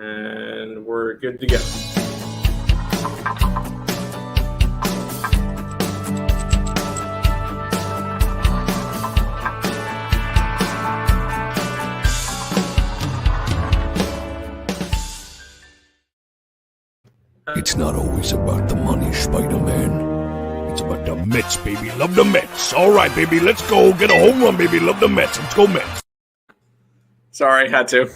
and we're good to go. It's not always about the money, Spider-Man. It's about the Mets, baby. Love the Mets. All right, baby, let's go. Get a home run, baby. Love the Mets. Let's go, Mets. Sorry, had to.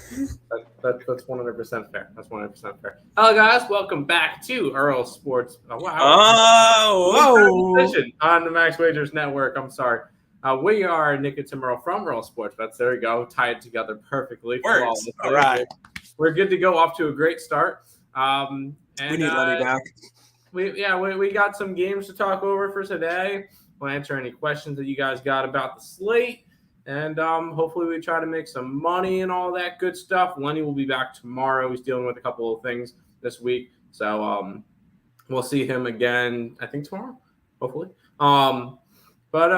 That's 100% fair. That's 100% fair. Hello, guys. Welcome back to Earl Sports. Oh, wow. On the Max Wagers Network. I'm sorry. We are Nick and Tim Earl from Earl Sports Bets. There we go. Tied together perfectly. Works. All right. We're good to go, off to a great start. And, we need Lenny back. We got some games to talk over for today. We'll answer any questions that you guys got about the slate. And hopefully we try to make some money and all that good stuff. Lenny will be back tomorrow. He's dealing with a couple of things this week. So we'll see him again, I think, tomorrow, hopefully. But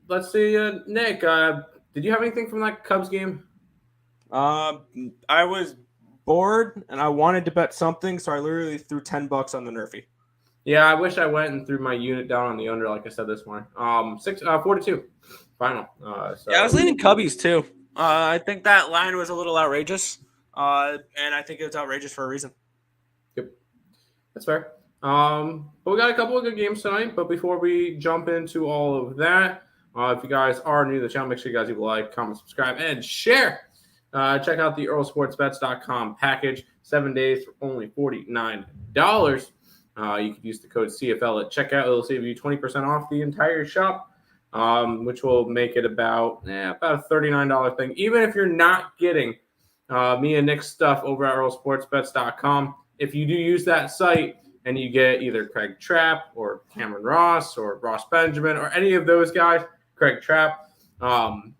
let's see, Nick, did you have anything from that Cubs game? I was bored and I wanted to bet something, so I literally threw $10 on the Nerfy. Yeah, I wish I went and threw my unit down on the under, like I said this morning. 4-2 final. Yeah, I was leaning Cubbies too. I think that line was a little outrageous, and I think it was outrageous for a reason. Yep, that's fair. But we got a couple of good games tonight. But before we jump into all of that, if you guys are new to the channel, make sure you guys leave a like, comment, subscribe, and share. Check out the EarlSportsBets.com package. 7 days for only $49. You could use the code CFL at checkout. It'll save you 20% off the entire shop, which will make it about a $39 thing. Even if you're not getting me and Nick's stuff over at EarlSportsBets.com, if you do use that site and you get either Craig Trapp or Cameron Ross or Ross Benjamin or any of those guys, Craig Trapp, Sean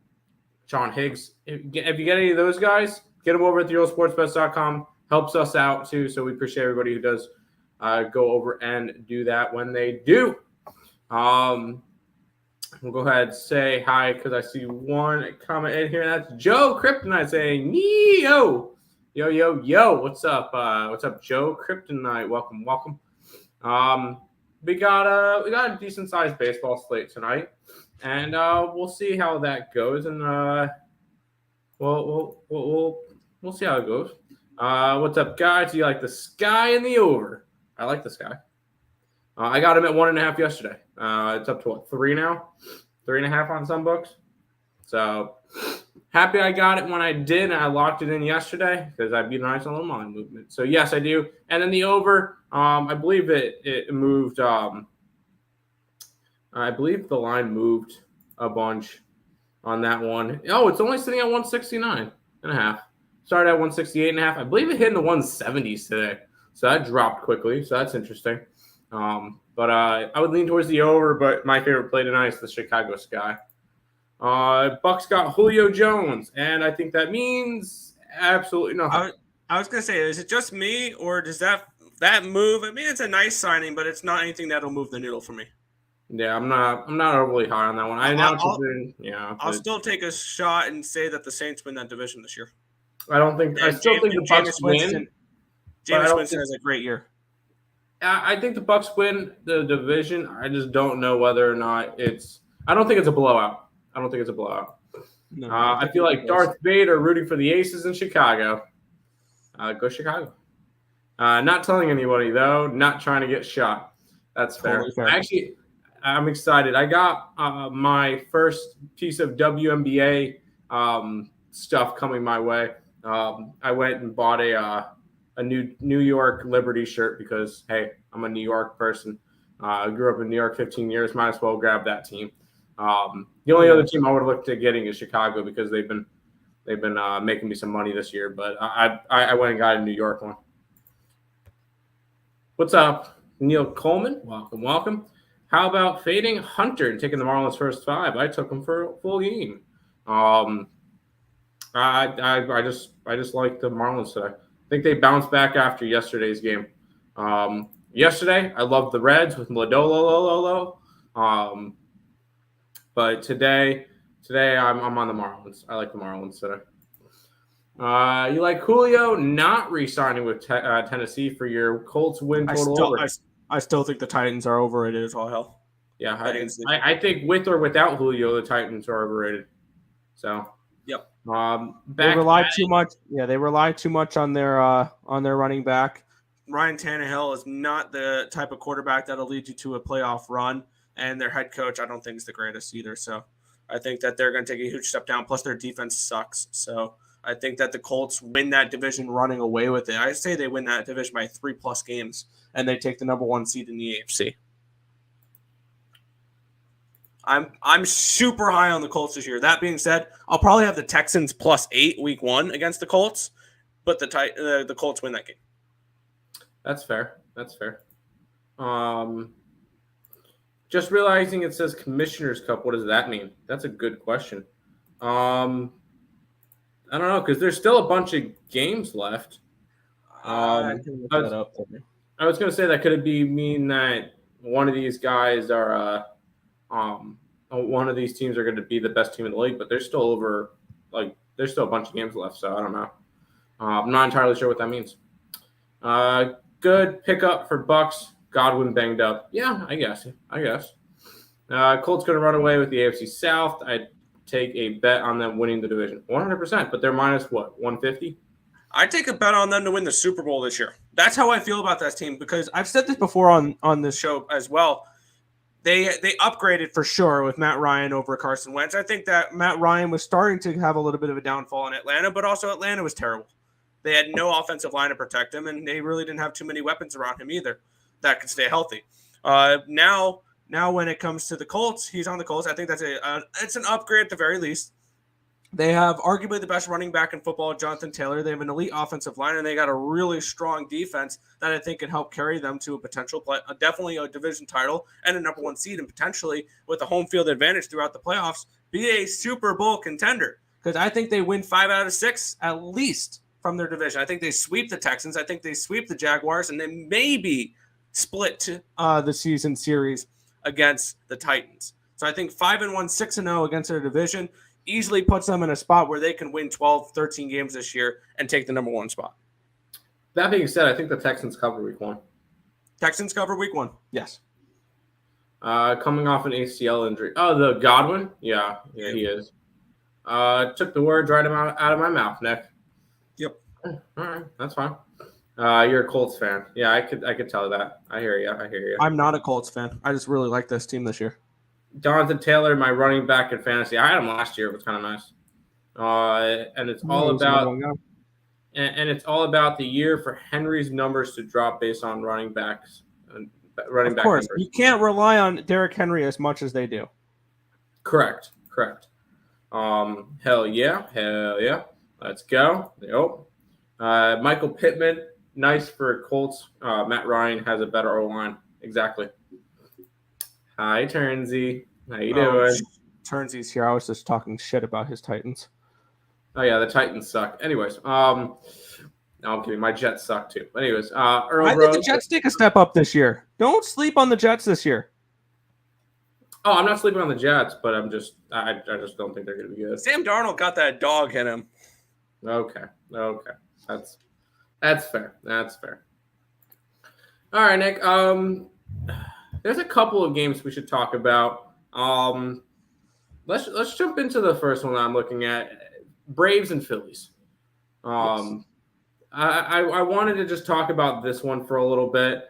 Higgs, if you get any of those guys, get them over at the EarlSportsBets.com. Helps us out too, so we appreciate everybody who does go over and do that when they do. We'll go ahead and say hi because I see one comment in here. That's Joe Kryptonite saying, yo. What's up? What's up, Joe Kryptonite? Welcome. We got a decent sized baseball slate tonight, and we'll see how that goes. And we'll see how it goes. What's up, guys? Do you like the sky and the over? I like this guy. I got him at 1.5 yesterday. It's up to what, 3 now? 3.5 on some books. So happy I got it when I did, and I locked it in yesterday because I beat a nice little line movement. So yes, I do. And then the over, I believe it moved. I believe the line moved a bunch on that one. Oh, it's only sitting at 169.5. Started at 168.5. I believe it hit in the 170s today. So that dropped quickly. So that's interesting. But I would lean towards the over, but my favorite play tonight is the Chicago Sky. Bucks got Julio Jones, and I think that means absolutely nothing. I was going to say, is it just me, or does that move? I mean, it's a nice signing, but it's not anything that'll move the needle for me. Yeah, I'm not overly high on that one. I'll still take a shot and say that the Saints win that division this year. I still think the Bucks win. Jameis Winston has a great year. I think the Bucks win the division. I just don't know whether or not I don't think it's a blowout. No, I feel like Darth Vader rooting for the Aces in Chicago. Go Chicago. Not telling anybody, though. Not trying to get shot. That's fair. Totally fair. Actually, I'm excited. I got my first piece of WNBA stuff coming my way. I went and bought a New York Liberty shirt because, hey, I'm a New York person. I grew up in New York 15 years. Might as well grab that team. The only other team I would have looked at getting is Chicago because they've been making me some money this year. But I went and got a New York one. What's up, Neil Coleman? Welcome. How about fading Hunter and taking the Marlins first 5? I took him for a full game. I just like the Marlins today. I think they bounced back after yesterday's game. Yesterday, I loved the Reds with Lodolo. But today I'm on the Marlins. I like the Marlins today. You like Julio not re-signing with Tennessee for your Colts win total over? I still think the Titans are overrated as all hell. Yeah, I think with or without Julio, the Titans are overrated. So, yep. They rely too much. Yeah, they rely too much on their running back. Ryan Tannehill is not the type of quarterback that'll lead you to a playoff run, and their head coach I don't think is the greatest either. So, I think that they're going to take a huge step down. Plus, their defense sucks. So, I think that the Colts win that division running away with it. I say they win that division by 3+ games, and they take the number 1 seed in the AFC. I'm super high on the Colts this year. That being said, I'll probably have the Texans +8 week 1 against the Colts, but the Colts win that game. That's fair. Just realizing it says Commissioner's Cup. What does that mean? That's a good question. I don't know because there's still a bunch of games left. I was going to say that could mean that one of these guys are one of these teams are going to be the best team in the league, but there's still there's still a bunch of games left, so I don't know. I'm not entirely sure what that means. Good pickup for Bucks. Godwin banged up. Yeah, I guess. Colts going to run away with the AFC South. I'd take a bet on them winning the division. 100%, but they're minus what, 150? I'd take a bet on them to win the Super Bowl this year. That's how I feel about this team because I've said this before on this show as well. They upgraded for sure with Matt Ryan over Carson Wentz. I think that Matt Ryan was starting to have a little bit of a downfall in Atlanta, but also Atlanta was terrible. They had no offensive line to protect him, and they really didn't have too many weapons around him either that could stay healthy. Now when it comes to the Colts, he's on the Colts. I think that's it's an upgrade at the very least. They have arguably the best running back in football, Jonathan Taylor. They have an elite offensive line, and they got a really strong defense that I think can help carry them to a potential play, definitely a division title and a number 1 seed, and potentially with a home field advantage throughout the playoffs, be a Super Bowl contender. Because I think they win 5 out of 6 at least from their division. I think they sweep the Texans. I think they sweep the Jaguars, and then maybe split the season series against the Titans. So I think 5-1, 6-0 against their division easily puts them in a spot where they can win 12, 13 games this year and take the number 1 spot. That being said, I think the Texans cover week 1. Texans cover week 1. Yes. Coming off an ACL injury. Oh, the Godwin? Yeah, he is. Took the words right out of my mouth, Nick. Yep. All right, that's fine. You're a Colts fan. Yeah, I could tell that. I hear you. I'm not a Colts fan. I just really like this team this year. Jonathan Taylor, my running back in fantasy. I had him last year. It was kind of nice. And it's all about the year for Henry's numbers to drop based on running backs. Of course, you can't rely on Derrick Henry as much as they do. Correct. Hell yeah. Let's go. Yep. Michael Pittman, nice for Colts. Matt Ryan has a better O-line. Exactly. Hi, Turnsy. How you doing? Turnsy's here. I was just talking shit about his Titans. Oh, yeah, the Titans suck. Anyways, no, I'm kidding. My Jets suck, too. Anyways, Earl I think the Jets take a step up this year. Don't sleep on the Jets this year. Oh, I'm not sleeping on the Jets, but I just don't think they're going to be good. Sam Darnold got that dog in him. Okay. That's fair. All right, Nick. There's a couple of games we should talk about. Let's jump into the first one that I'm looking at. Braves and Phillies. Yes. I wanted to just talk about this one for a little bit.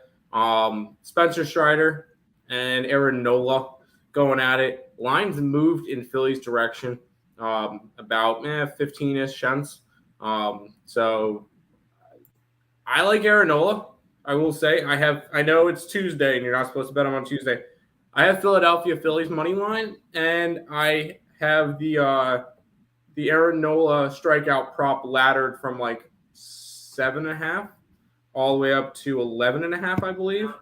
Spencer Strider and Aaron Nola going at it. Lines moved in Philly's direction about 15-ish cents. So I like Aaron Nola. I will say I know it's Tuesday and you're not supposed to bet on Tuesday. I have Philadelphia Phillies money line, and I have the Aaron Nola strikeout prop laddered from like 7.5 all the way up to 11.5, I believe.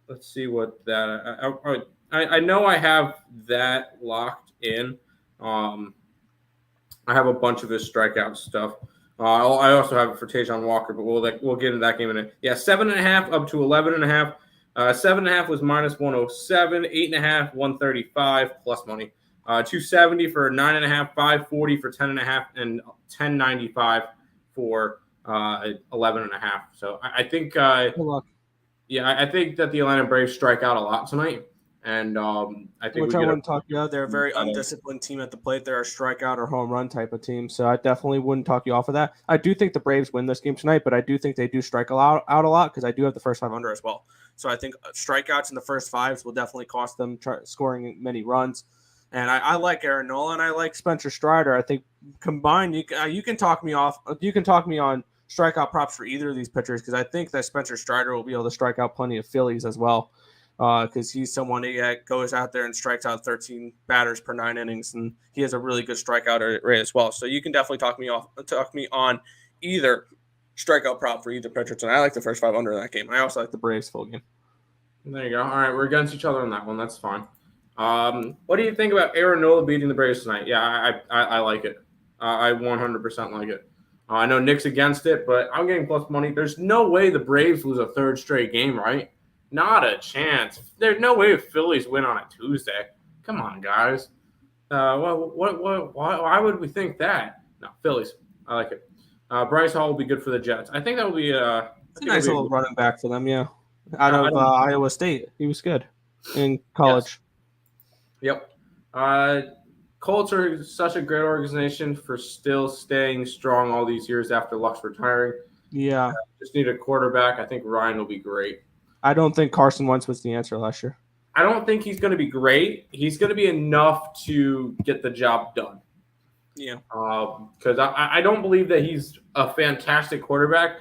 Let's see what that. I know I have that locked in. I have a bunch of his strikeout stuff. I also have it for Tajon Walker, but we'll get into that game in a minute. Yeah, 7.5 up to 11.5. 7.5 was minus 107. 8.5, 135 plus money. $270 for 9.5, $540 for 10.5, and $10.95 for 11.5. So I think, Good luck. I think that the Atlanta Braves strike out a lot tonight, and I think Which I wouldn't talk you out. They're a very undisciplined team at the plate. They're a strikeout or home run type of team, so I definitely wouldn't talk you off of that. I do think the Braves win this game tonight, but I do think they do strike out a lot because I do have the first 5 under as well. So I think strikeouts in the first 5s will definitely cost them scoring many runs. And I like Aaron Nola and I like Spencer Strider. I think combined, you can talk me off. You can talk me on strikeout props for either of these pitchers because I think that Spencer Strider will be able to strike out plenty of Phillies as well. Because he's someone that goes out there and strikes out 13 batters per 9 innings, and he has a really good strikeout rate as well. So you can definitely talk me on either strikeout prop for either pitcher. And I like the first 5 under in that game. I also like the Braves full game. There you go. All right, we're against each other on that one. That's fine. What do you think about Aaron Nola beating the Braves tonight? Yeah, I like it. I 100% like it. I know Nick's against it, but I'm getting plus money. There's no way the Braves lose a 3rd straight game, right? Not a chance. There's no way Phillies win on a Tuesday. Come on, guys. Why would we think that? No, Phillies. I like it. Bryce Hall will be good for the Jets. I think that will be it's a nice little running back for them, yeah. Out of Iowa State. He was good in college. Yes. Yep. Colts are such a great organization for still staying strong all these years after Luck's retiring. Yeah. Just need a quarterback. I think Ryan will be great. I don't think Carson Wentz was the answer last year. I don't think he's going to be great. He's going to be enough to get the job done. Yeah. Because I don't believe that he's a fantastic quarterback,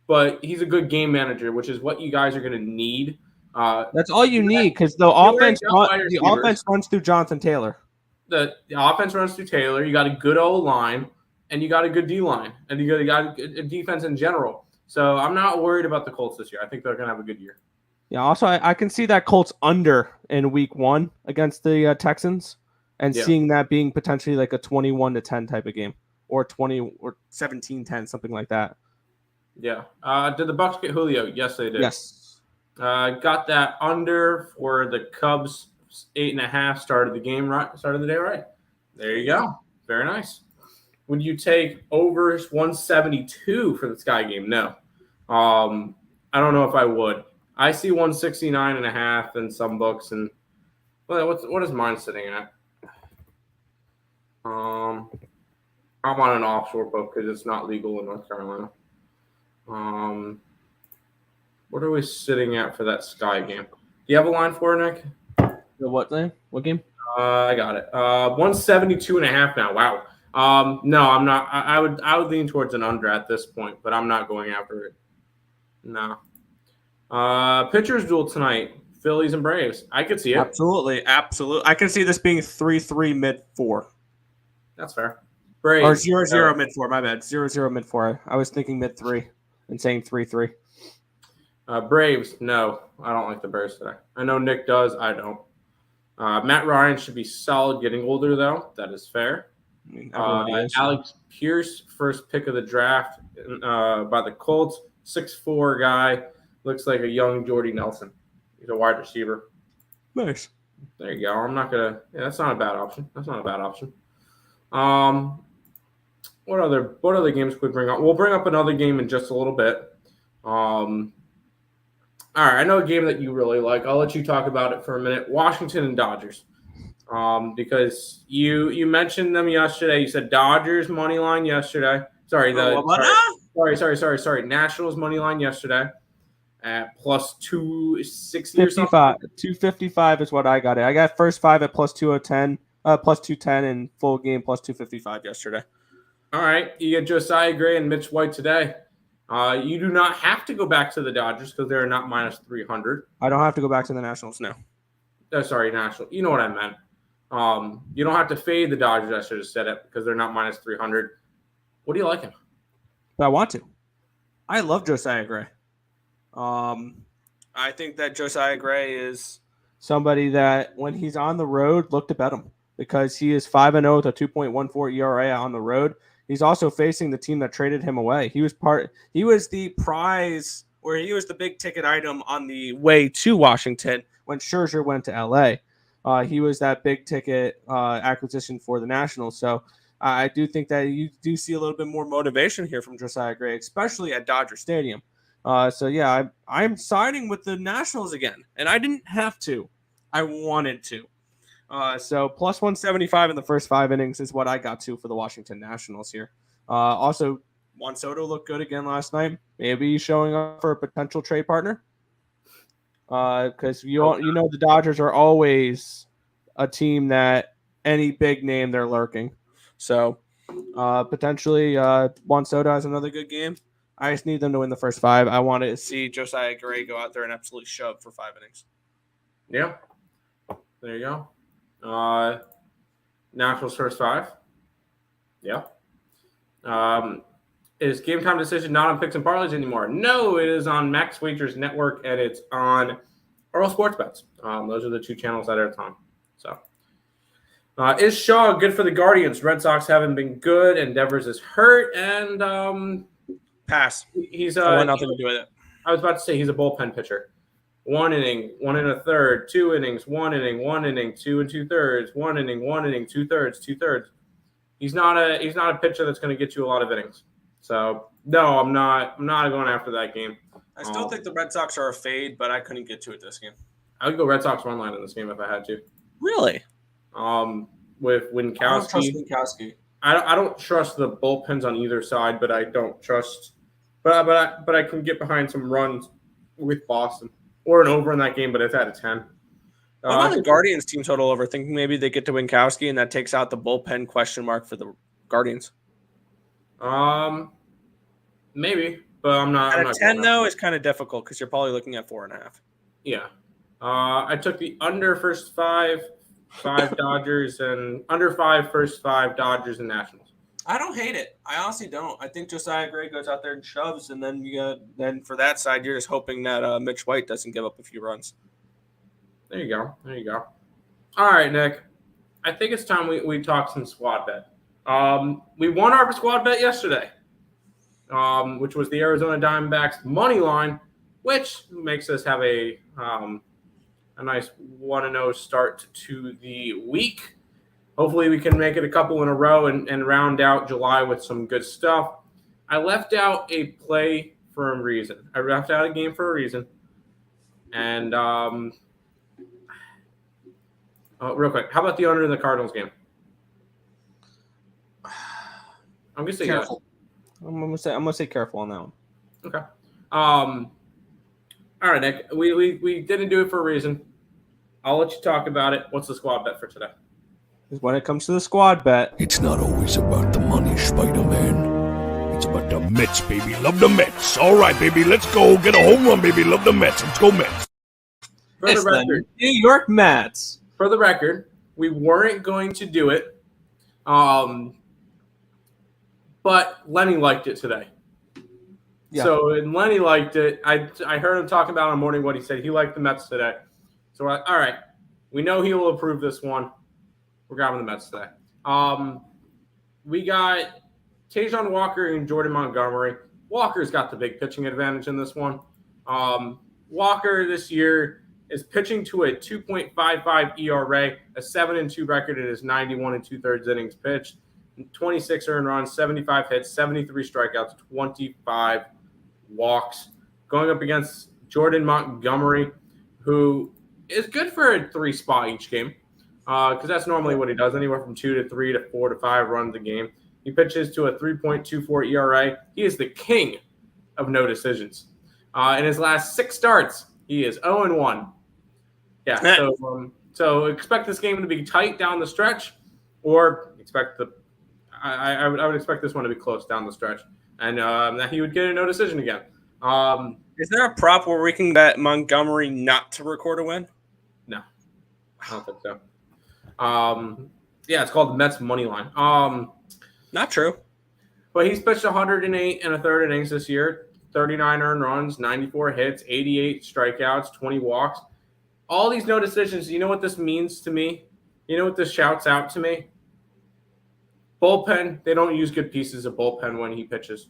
but he's a good game manager, which is what you guys are going to need. That's all you need because the offense runs through Jonathan Taylor. The offense runs through Taylor. You got a good O-line, and you got a good D-line, and you got a defense in general. So I'm not worried about the Colts this year. I think they're going to have a good year. Yeah, also, I can see that Colts under in week 1 against the Texans and seeing that being potentially like a 21-10 type of game or 20 or 17-10, something like that. Yeah. Did the Bucs get Julio? Yes, they did. Yes. Got that under for the Cubs 8.5. Started the day right. There you go. Very nice. Would you take over 172 for the Sky game? No. I don't know if I would. I see 169.5 in some books, and what is mine sitting at? I'm on an offshore book because it's not legal in North Carolina. What are we sitting at for that Sky game? Do you have a line for it, Nick? The what thing? What game? I got it. 172.5 now. Wow. No, I'm not. I would lean towards an under at this point, but I'm not going after it. No. Pitchers duel tonight. Phillies and Braves. I could see it. Absolutely. I can see this being 3-3 mid-4. That's fair. Braves. Or 0-0 mid-4. My bad. 0-0 mid-4. I was thinking mid-3 and saying 3-3. Braves. No, I don't like the Braves today. I know Nick does. I don't. Matt Ryan should be solid. Getting older though. That is fair. I mean, Alex Pierce, first pick of the draft by the Colts. 6'4" guy. Looks like a young Jordy Nelson. He's a wide receiver. Nice. There you go. I'm not gonna. Yeah, that's not a bad option. What other games could we bring up? We'll bring up another game in just a little bit. All right, I know a game that you really like. I'll let you talk about it for a minute. Washington and Dodgers. Because you mentioned them yesterday. You said Dodgers money line yesterday. Sorry, Nationals money line yesterday at plus 260 or something. 255 is what I got it. I got first 5 at plus 210, plus 210 and full game plus 255 yesterday. All right, you get Josiah Gray and Mitch White today. You do not have to go back to the Dodgers because they're not minus 300. I don't have to go back to the Nationals now. Sorry, National. You know what I meant. You don't have to fade the Dodgers. I should have said it because they're not minus 300. What do you like him? But I want to. I love Josiah Gray. I think that Josiah Gray is somebody that when he's on the road, look to bet him because he is 5-0 with a 2.14 ERA on the road. He's also facing the team that traded him away. He was the prize, or he was the big ticket item on the way to Washington when Scherzer went to LA. He was that big ticket acquisition for the Nationals. So I do think that you do see a little bit more motivation here from Josiah Gray, especially at Dodger Stadium. So yeah, I'm siding with the Nationals again, and I didn't have to. I wanted to. So plus 175 in the first 5 innings is what I got to for the Washington Nationals here. Also, Juan Soto looked good again last night. Maybe showing up for a potential trade partner. Because you know the Dodgers are always a team that any big name they're lurking. So potentially Juan Soto has another good game. I just need them to win the first 5. I want to see Josiah Gray go out there and absolutely shove for 5 innings. Yeah. There you go. Nationals first 5. Yeah. Is Game Time Decision not on Picks and Parlays anymore? No, it is on Max Wagers Network, and it's on Earl Sports Bets. Those are the 2 channels that are at time. So, is Shaw good for the Guardians? Red Sox haven't been good, and Devers is hurt, and Pass. He's I want nothing to do with it. I was about to say he's a bullpen pitcher. 1 inning, 1 1/3, 2 innings, 1 inning, 1 inning, 2 2/3, 1 inning, 1 inning, 2/3, 2/3. He's not a pitcher that's going to get you a lot of innings. So no, I'm not going after that game. I still think the Red Sox are a fade, but I couldn't get to it this game. I would go Red Sox run line in this game if I had to. Really? With Winkowski. I don't trust Winkowski. I don't trust the bullpens on either side, but I don't trust. But I can get behind some runs with Boston or an over in that game, but it's at a 10. What about the Guardians team total over? Thinking maybe they get to Winkowski and that takes out the bullpen question mark for the Guardians. Maybe, but I'm not. At a 10 though is kind of difficult because you're probably looking at 4.5. Yeah. I took the under first 5 Dodgers and under 5 first 5 Dodgers and Nationals. I don't hate it. I honestly don't. I think Josiah Gray goes out there and shoves, and then for that side, you're just hoping that Mitch White doesn't give up a few runs. There you go. All right, Nick. I think it's time we talk some squad bet. We won our squad bet yesterday, which was the Arizona Diamondbacks money line, which makes us have a nice 1-0 start to the week. Hopefully we can make it a couple in a row and round out July with some good stuff. I left out a play for a reason. I left out a game for a reason. And real quick, how about the under in the Cardinals game? I'm gonna say careful. I'm gonna say careful on that one. Okay. All right, Nick. We didn't do it for a reason. I'll let you talk about it. What's the squad bet for today? When it comes to the squad bet, It's not always about the money, Spider-Man. It's about the Mets, baby. Love the Mets. All right, baby. Let's go. Get a home run, baby. Love the Mets. Let's go, Mets. For the it's record, the New York Mets. for the record, we weren't going to do it. But Lenny liked it today. Yeah. So and Lenny liked it. I heard him talking about in the morning what he said. He liked the Mets today. So all right, we know he will approve this one. We're grabbing the Mets today. We got Tajon Walker and Jordan Montgomery. Walker's got the big pitching advantage in this one. Walker this year is pitching to a 2.55 ERA, a 7-2 record in his 91 2/3 innings pitched, 26 earned runs, 75 hits, 73 strikeouts, 25 walks. Going up against Jordan Montgomery, who is good for a 3 spot each game, because that's normally what he does, anywhere from 2 to 3 to 4 to 5 runs a game. He pitches to a 3.24 ERA. He is the king of no decisions. In his last 6 starts, he is 0-1. Yeah, so expect this game to be tight down the stretch, or expect I would expect this one to be close down the stretch, and that he would get a no decision again. Is there a prop where we can bet Montgomery not to record a win? No, I don't think so. Yeah, it's called the Mets money line. Not true. But he's pitched 108 1/3 innings this year, 39 earned runs, 94 hits, 88 strikeouts, 20 walks. All these no decisions, you know what this means to me? You know what this shouts out to me? Bullpen, they don't use good pieces of bullpen when he pitches.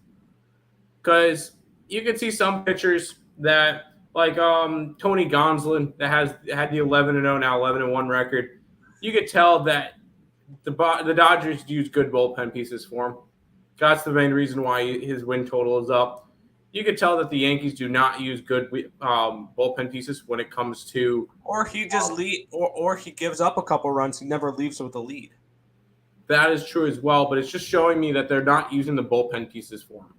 Because you can see some pitchers that like Tony Gonsolin that had the 11-0 now 11-1 record. You could tell that the Dodgers use good bullpen pieces for him. That's the main reason why his win total is up. You could tell that the Yankees do not use good bullpen pieces when it comes to. Or he just or he gives up a couple runs. He never leaves with a lead. That is true as well, but it's just showing me that they're not using the bullpen pieces for him.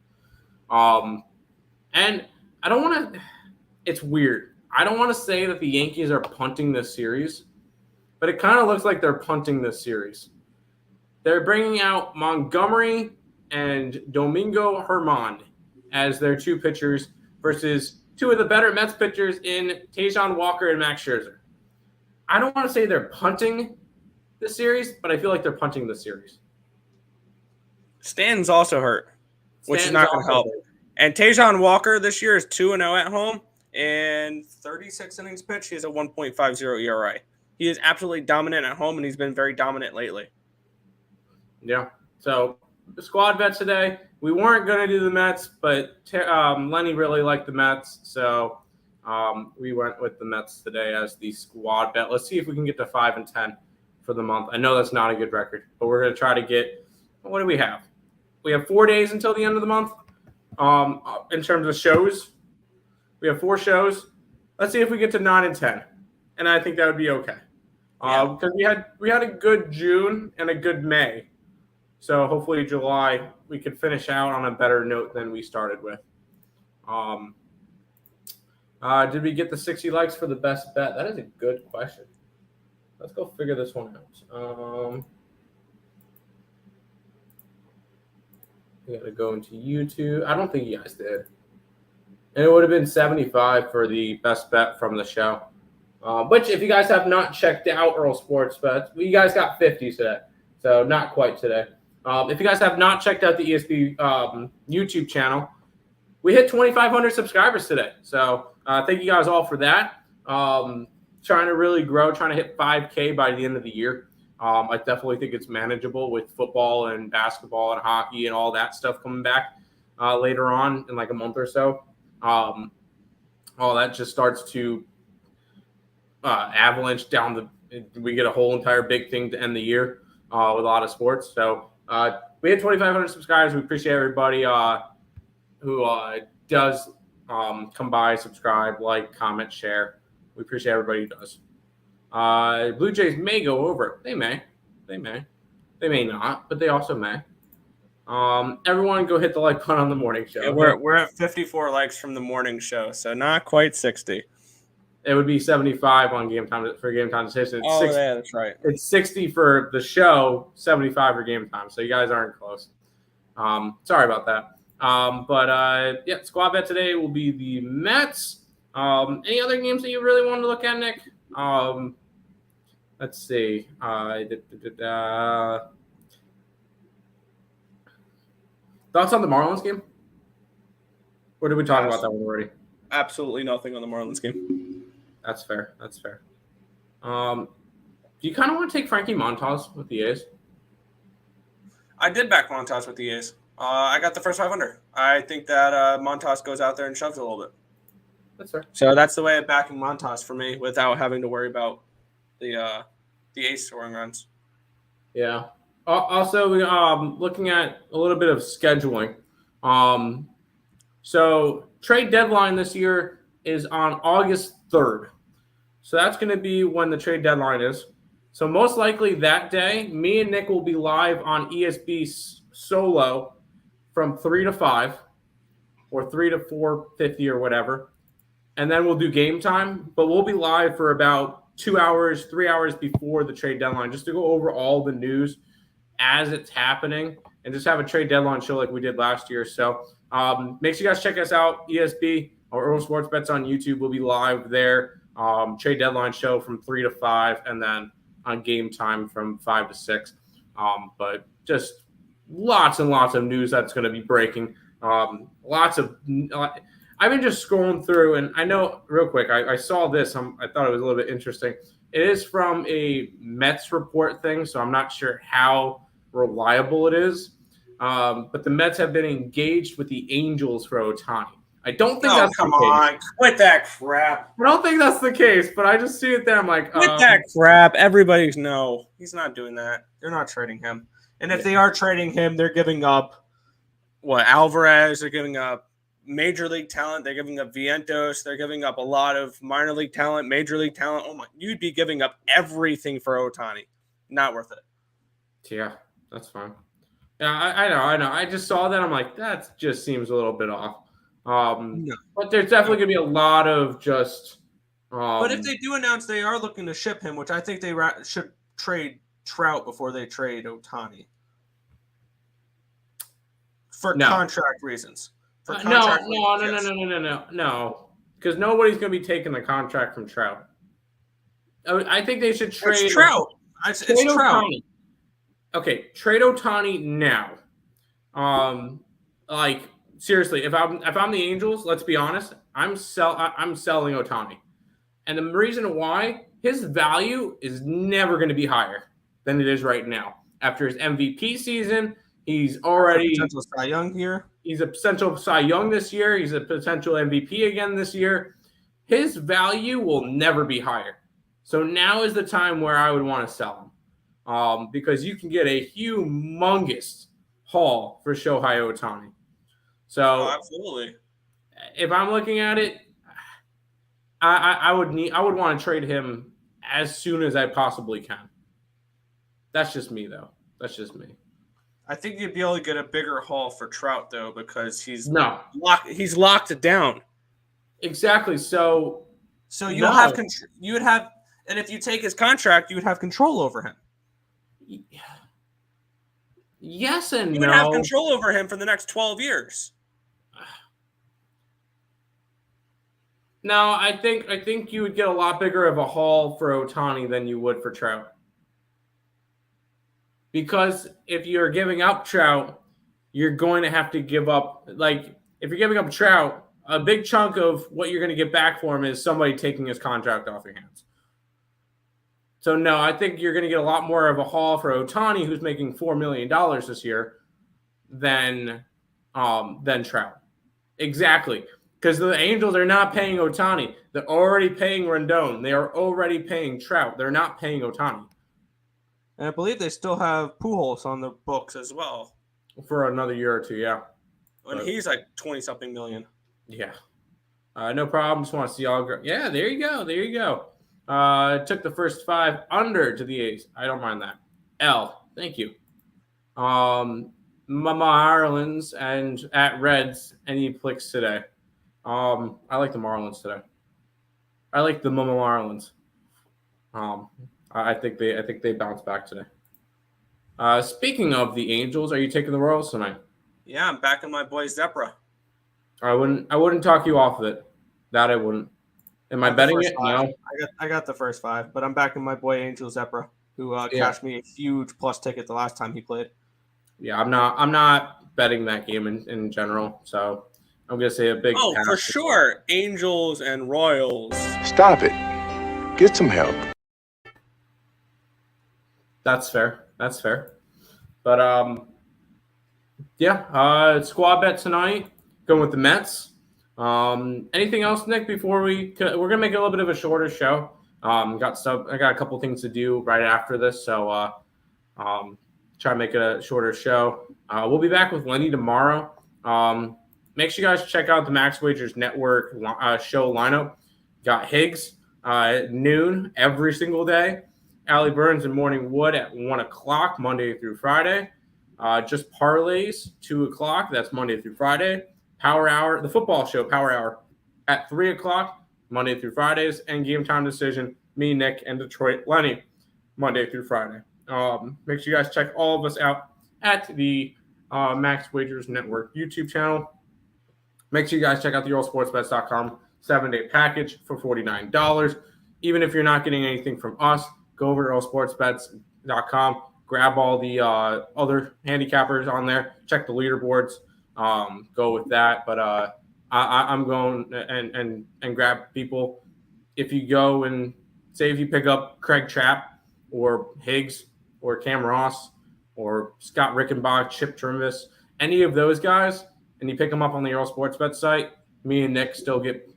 And I don't want to. It's weird. I don't want to say that the Yankees are punting this series, but it kind of looks like they're punting this series. They're bringing out Montgomery and Domingo Germán as their two pitchers versus two of the better Mets pitchers in Taijuan Walker and Max Scherzer. I don't want to say they're punting the series, but I feel like they're punting the series. Stanton's also hurt, which is not going to help. And Taijuan Walker this year is 2-0 at home, and 36 innings pitched. He has a 1.50 ERA. He is absolutely dominant at home, and he's been very dominant lately. Yeah. So the squad bet today, we weren't going to do the Mets, but Lenny really liked the Mets, so we went with the Mets today as the squad bet. Let's see if we can get to 5-10 for the month. I know that's not a good record, but we're going to try to get – what do we have? We have 4 days until the end of the month. In terms of shows, we have 4 shows. Let's see if we get to 9 and 10, and I think that would be okay. Because we had a good June and a good May, so hopefully July we could finish out on a better note than we started with. Did we get the 60 likes for the best bet? That is a good question. Let's go figure this one out. We got to go into YouTube. I don't think you guys did. And it would have been 75 for the best bet from the show. Which, if you guys have not checked out Earl Sports Bets, you guys got 50 today. So, not quite today. If you guys have not checked out the ESP YouTube channel, we hit 2,500 subscribers today. So, thank you guys all for that. Trying to really grow, trying to hit 5K by the end of the year. I definitely think it's manageable with football and basketball and hockey and all that stuff coming back later on in like a month or so. All that just starts to avalanche down we get a whole entire big thing to end the year with a lot of sports. So we had 2,500 subscribers. We appreciate everybody who does come by, subscribe, like, comment, share. We appreciate everybody who does. Blue Jays may go over. They may. They may not, but they also may. Everyone go hit the like button on the morning show. Yeah, we're at 54 likes from the morning show, so not quite 60. It would be 75 on game time for game time decision. Oh, 60, yeah, that's right. It's 60 for the show, 75 for game time. So you guys aren't close. Sorry about that. Yeah, squad bet today will be the Mets. Any other games that you really wanted to look at, Nick? Let's see. Thoughts on the Marlins game? Or did we talk about that one already? Absolutely nothing on the Marlins game. That's fair. Do you kind of want to take Frankie Montas with the A's? I did back Montas with the A's. I got the first 500. I think that Montas goes out there and shoves a little bit. That's fair. So that's the way of backing Montas for me without having to worry about the A's scoring runs. Yeah. Also, looking at a little bit of scheduling. So trade deadline this year is on August 3rd. So that's going to be when the trade deadline is. So most likely that day, me and Nick will be live on ESB solo from 3 to 5 or 3 to 4:50 or whatever. And then we'll do game time, but we'll be live for about 2 hours, 3 hours before the trade deadline, just to go over all the news as it's happening and just have a trade deadline show like we did last year. So make sure you guys check us out, ESB or Earl Sports Bets on YouTube. We'll be live there. Trade deadline show from 3 to 5 and then on game time from 5 to 6. But just lots and lots of news that's going to be breaking. I've been just scrolling through, and I know real quick, I saw this. I thought it was a little bit interesting. It is from a Mets report thing, so I'm not sure how reliable it is. But the Mets have been engaged with the Angels for Ohtani. I don't think Oh, that's come the case. on. Quit that crap. I don't think that's the case, but I just see it there. I'm like, Quit that crap. Everybody's no. He's not doing that. They're not trading him. And if they are trading him, they're giving up Alvarez. They're giving up major league talent. They're giving up Vientos. They're giving up a lot of minor league talent, major league talent. Oh my, you'd be giving up everything for Ohtani. Not worth it. Yeah, that's fine. Yeah, I know. I just saw that. I'm like, that just seems a little bit off. No. But there's definitely going to be a lot of just. But if they do announce they are looking to ship him, which I think they should trade Trout before they trade Ohtani for contract reasons. For contract No. Because nobody's going to be taking the contract from Trout. I think they should trade It's Trout. It's Trout. Ohtani. Okay, trade Ohtani now. Like seriously, if I'm the Angels, let's be honest, I'm selling Ohtani, and the reason why, his value is never going to be higher than it is right now. After his MVP season, he's already potential Cy Young here. He's a potential Cy Young this year. He's a potential MVP again this year. His value will never be higher. So now is the time where I would want to sell him. Because you can get a humongous haul for Shohei Ohtani. So absolutely. If I'm looking at it, I would want to trade him as soon as I possibly can. That's just me, though. That's just me. I think you'd be able to get a bigger haul for Trout, though, because he's locked it down. Exactly. So you would have, and if you take his contract, you would have control over him. Yes and no. You would have control over him for the next 12 years. No, I think you would get a lot bigger of a haul for Ohtani than you would for Trout. Because if you're giving up Trout, you're going to have to give up, like, if you're giving up Trout, a big chunk of what you're going to get back for him is somebody taking his contract off your hands. So, no, I think you're going to get a lot more of a haul for Ohtani, who's making $4 million this year, than Trout. Exactly. Because the Angels are not paying Ohtani. They're already paying Rendon. They are already paying Trout. They're not paying Ohtani. And I believe they still have Pujols on the books as well. For another year or two, yeah. And he's like 20-something million. Yeah. No problem. Just want to see all. Yeah, there you go. There you go. Took the first 5 under to the A's. I don't mind that. L. Thank you. Mama Marlins and at Reds. Any picks today? I like the Marlins today. I like the Mama Marlins. I think they bounce back today. Speaking of the Angels, are you taking the Royals tonight? Yeah, I'm backing my boy Zepra. I wouldn't talk you off of it. That I wouldn't. Am I betting it? No. I got the first 5, but I'm backing my boy Angel Zepra, who cashed me a huge plus ticket the last time he played. Yeah, I'm not betting that game in general. So I'm gonna say a big. Oh, for sure, Angels and Royals. Stop it. Get some help. That's fair. But yeah. Squad bet tonight. Going with the Mets. Anything else, Nick? Before we're gonna make it a little bit of a shorter show. I got a couple things to do right after this, so try to make it a shorter show. We'll be back with Lenny tomorrow. Make sure you guys check out the Max Wagers Network show lineup. Got Higgs at noon every single day. Allie Burns and Morning Wood at 1 o'clock Monday through Friday. Just parlays 2 o'clock. That's Monday through Friday. Power Hour, the football show, Power Hour at 3 o'clock Monday through Fridays. And Game Time Decision, me, Nick, and Detroit Lenny, Monday through Friday. Make sure you guys check all of us out at the Max Wagers Network YouTube channel. Make sure you guys check out the EarlSportsBets.com 7-day package for $49. Even if you're not getting anything from us, go over to EarlSportsBets.com, grab all the other handicappers on there, check the leaderboards, go with that. But I'm going and grab people. If you go and say if you pick up Craig Trapp or Higgs or Cam Ross or Scott Rickenbach, Chip Trimvis, any of those guys, and you pick them up on the Earl Sports Bet site, me and Nick still get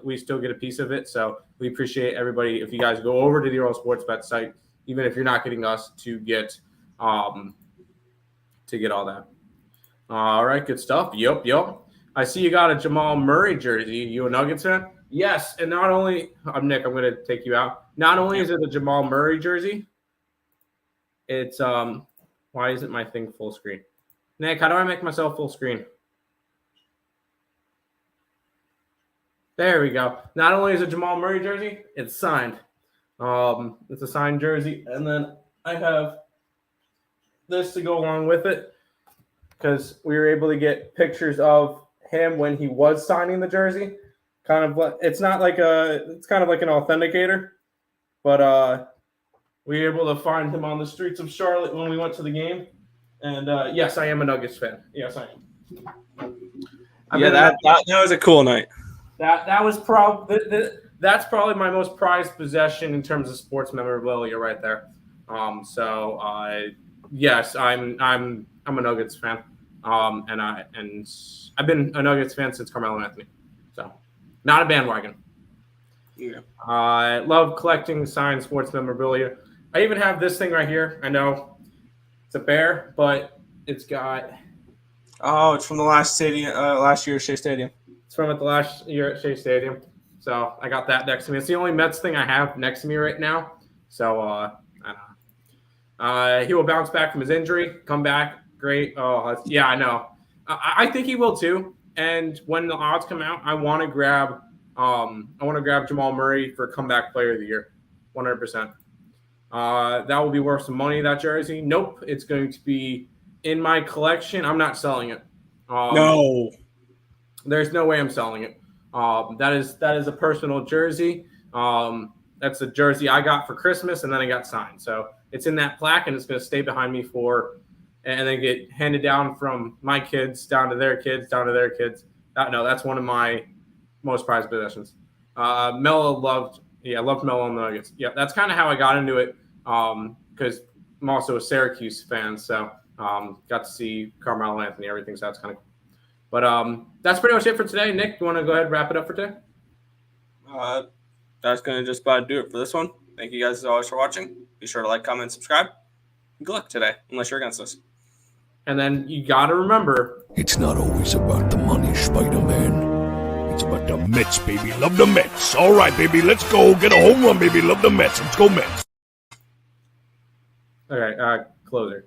we still get a piece of it. So we appreciate everybody if you guys go over to the Earl Sports Bet site, even if you're not getting us, to get all that. All right, good stuff. Yep. I see you got a Jamal Murray jersey. You a Nuggets fan? Yes. And not only, Nick, I'm going to take you out. Not only is it a Jamal Murray jersey, it's why isn't my thing full screen? Nick, how do I make myself full screen? There we go. Not only is it Jamal Murray jersey, it's signed. It's a signed jersey, and then I have this to go along with it because we were able to get pictures of him when he was signing the jersey. It's kind of like an authenticator, but we were able to find him on the streets of Charlotte when we went to the game. And yes, I am a Nuggets fan. Yes, I am. That was a cool night. That was that's probably my most prized possession in terms of sports memorabilia right there. Yes, I'm a Nuggets fan. And I've been a Nuggets fan since Carmelo Anthony. So not a bandwagon. Yeah. I love collecting signed sports memorabilia. I even have this thing right here. I know it's a bear, but it's got. Oh, it's from the last year at Shea Stadium. It's from the last year at Shea Stadium. So I got that next to me. It's the only Mets thing I have next to me right now. So I don't know. He will bounce back from his injury, come back. Great. Oh, yeah, I know. I think he will too. And when the odds come out, I want to grab Jamal Murray for comeback player of the year, 100%. That will be worth some money, that jersey. Nope, it's going to be in my collection. I'm not selling it. No. There's no way I'm selling it. That is a personal jersey. That's a jersey I got for Christmas, and then I got signed. So it's in that plaque, and it's going to stay behind me and then get handed down from my kids down to their kids, down to their kids. No, that's one of my most prized possessions. Melo loved Melo on the Nuggets. Yeah, that's kind of how I got into it because I'm also a Syracuse fan, so got to see Carmelo Anthony, everything, so that's kind of cool. But that's pretty much it for today. Nick, you want to go ahead and wrap it up for today? That's going to just about do it for this one. Thank you guys as always for watching. Be sure to like, comment, and subscribe. Good luck today, unless you're against us. And then you got to remember, It's not always about the money, Spider-Man. It's about the Mets, baby. Love the Mets. All right, baby. Let's go. Get a home run, baby. Love the Mets. Let's go, Mets. all right, closer.